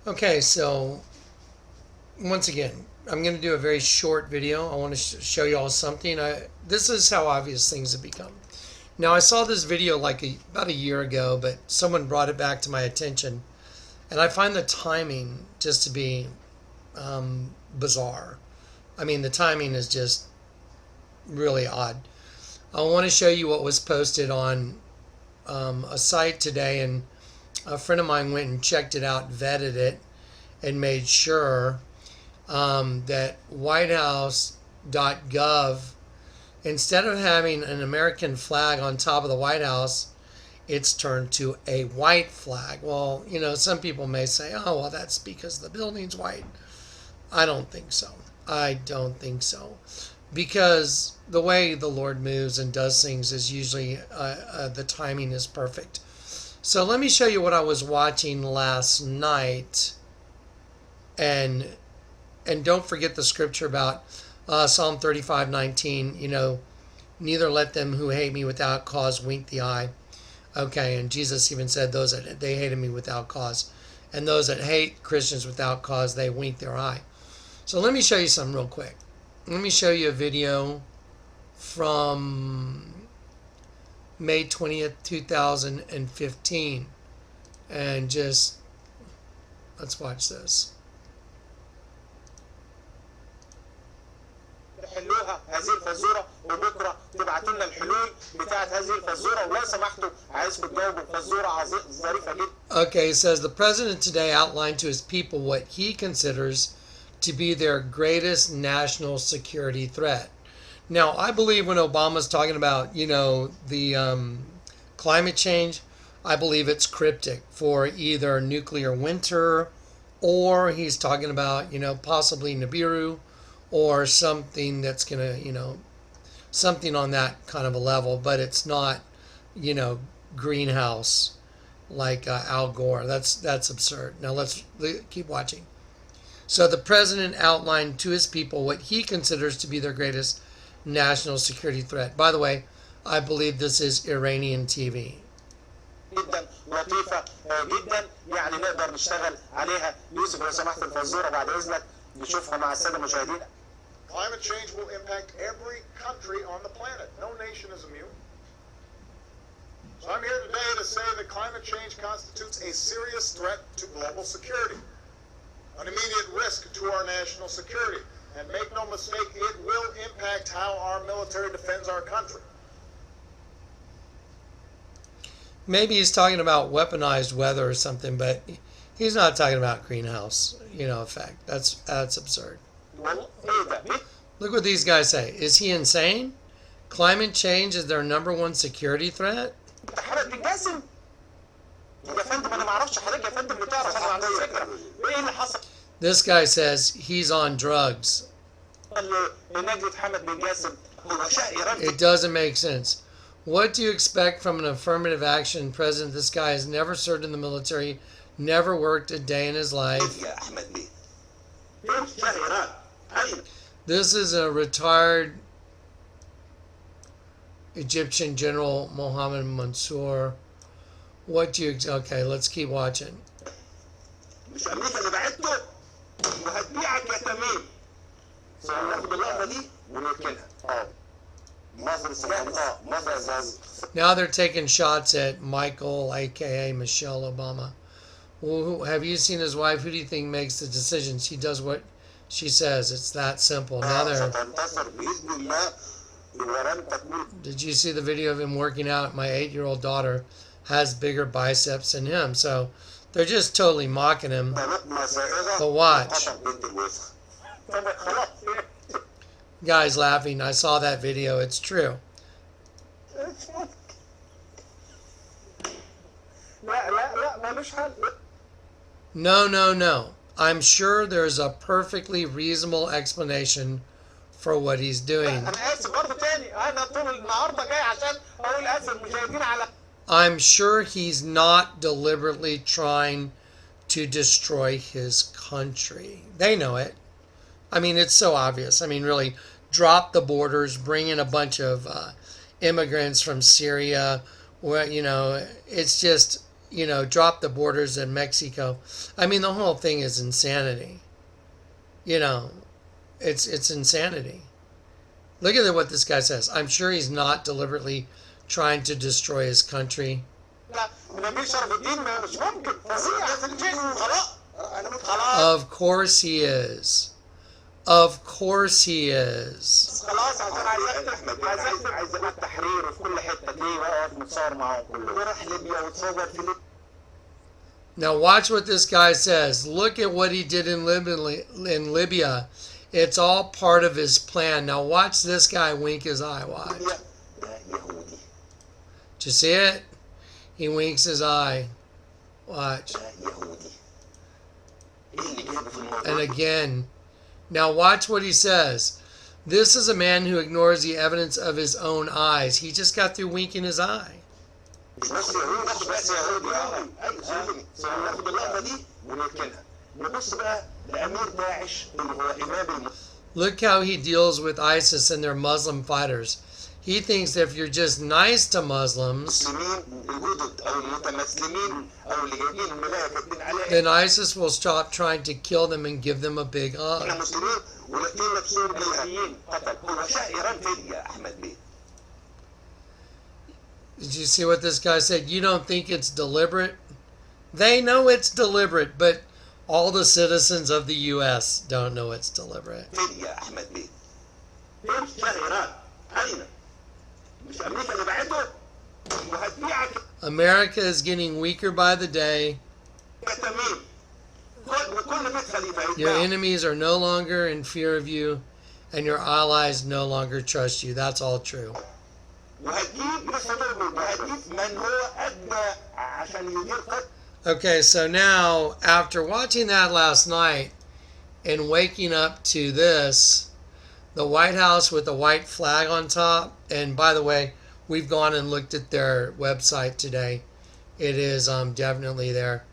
Okay, so once again, I'm going to do a very short video. I want to show you all something. This is how obvious things have become. Now, I saw this video like about a year ago, but someone brought it back to my attention, and I find the timing just to be bizarre. I mean, the timing is just really odd. I want to show you what was posted on a site today, and a friend of mine went and checked it out, vetted it, and made sure that whitehouse.gov, instead of having an American flag on top of the White House, it's turned to a white flag. Well, you know, some people may say, oh, well, that's because the building's white. I don't think so. I don't think so. Because the way the Lord moves and does things is usually the timing is perfect. So let me show you what I was watching last night, and don't forget the scripture about Psalm 35:19. You know, neither let them who hate me without cause wink the eye. Okay, and Jesus even said those that they hated me without cause, and those that hate Christians without cause, they wink their eye. So let me show you something real quick. Let me show you a video from May 20th, 2015. And just, let's watch this. حلوها هذه الفزوره وبكره تبعتوا لنا الحلول بتاعت هذه الفزوره ولو سمحتوا عايزكم تجاوبوا فزوره ظريفه جدا. Okay, it says the president today outlined to his people what he considers to be their greatest national security threat. Now, I believe when Obama's talking about, you know, the climate change, I believe it's cryptic for either nuclear winter, or he's talking about, you know, possibly Nibiru, or something that's going to, you know, something on that kind of a level, but it's not, you know, greenhouse like Al Gore. That's absurd. Now let's keep watching. So the president outlined to his people what he considers to be their greatest national security threat. By the way, I believe this is Iranian TV. جدا لطيفه جدا يعني نقدر نشتغل عليها. يوسف لو سمحت الفزوره بعد اذنك نشوفها مع الساده المشاهدين. Climate change will impact every country on the planet. No nation is immune. So I'm here today to say that climate change constitutes a serious threat to global security, an immediate risk to our national security. And make no mistake, it will impact how our military defends our country. Maybe he's talking about weaponized weather or something, but he's not talking about greenhouse, you know, effect. That's absurd. Look what these guys say. Is he insane? Climate change is their number one security threat? This guy says he's on drugs. It doesn't make sense. What do you expect from an affirmative action president? This guy has never served in the military, never worked a day in his life. This is a retired Egyptian General Mohammed Mansour. What do you... Okay, let's keep watching. Now they're taking shots at Michael, aka Michelle Obama. Well, have you seen his wife? Who do you think makes the decisions? She does what she says. It's that simple. Now they're... Did you see the video of him working out? My 8-year-old daughter has bigger biceps than him. So they're just totally mocking him. But watch. Guy's laughing. I saw that video. It's true. No. I'm sure there's a perfectly reasonable explanation for what he's doing. I'm sure he's not deliberately trying to destroy his country. They know it. I mean, it's so obvious. I mean, really, drop the borders, bring in a bunch of immigrants from Syria. Where, you know, it's just drop the borders in Mexico. I mean, the whole thing is insanity. It's insanity. Look at what this guy says. I'm sure he's not deliberately trying to destroy his country. Of course he is. Of course he is. Now watch what this guy says. Look at what he did in Libya. It's all part of his plan. Now watch this guy wink his eye. Watch. Did you see it? He winks his eye. Watch. And again. Now watch what he says. This is a man who ignores the evidence of his own eyes. He just got through winking his eye. Look how he deals with ISIS and their Muslim fighters. He thinks that if you're just nice to Muslims, then ISIS will stop trying to kill them and give them a big hug. Did you see what this guy said? You don't think it's deliberate? They know it's deliberate, but all the citizens of the U.S. don't know it's deliberate. America is getting weaker by the day. Your enemies are no longer in fear of you, and your allies no longer trust you. That's all true. Okay, so now, after watching that last night and waking up to this, the White House with the white flag on top, and by the way, we've gone and looked at their website today. It is definitely there.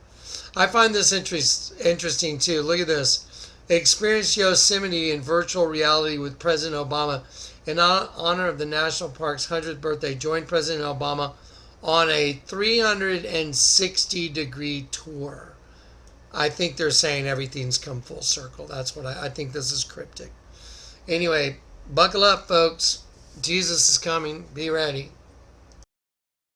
I find this interesting too. Look at this. Experience Yosemite in virtual reality with President Obama. In honor of the National Park's 100th birthday, join President Obama on a 360-degree tour. I think they're saying everything's come full circle. That's what I think this is cryptic. Anyway, buckle up, folks. Jesus is coming. Be ready.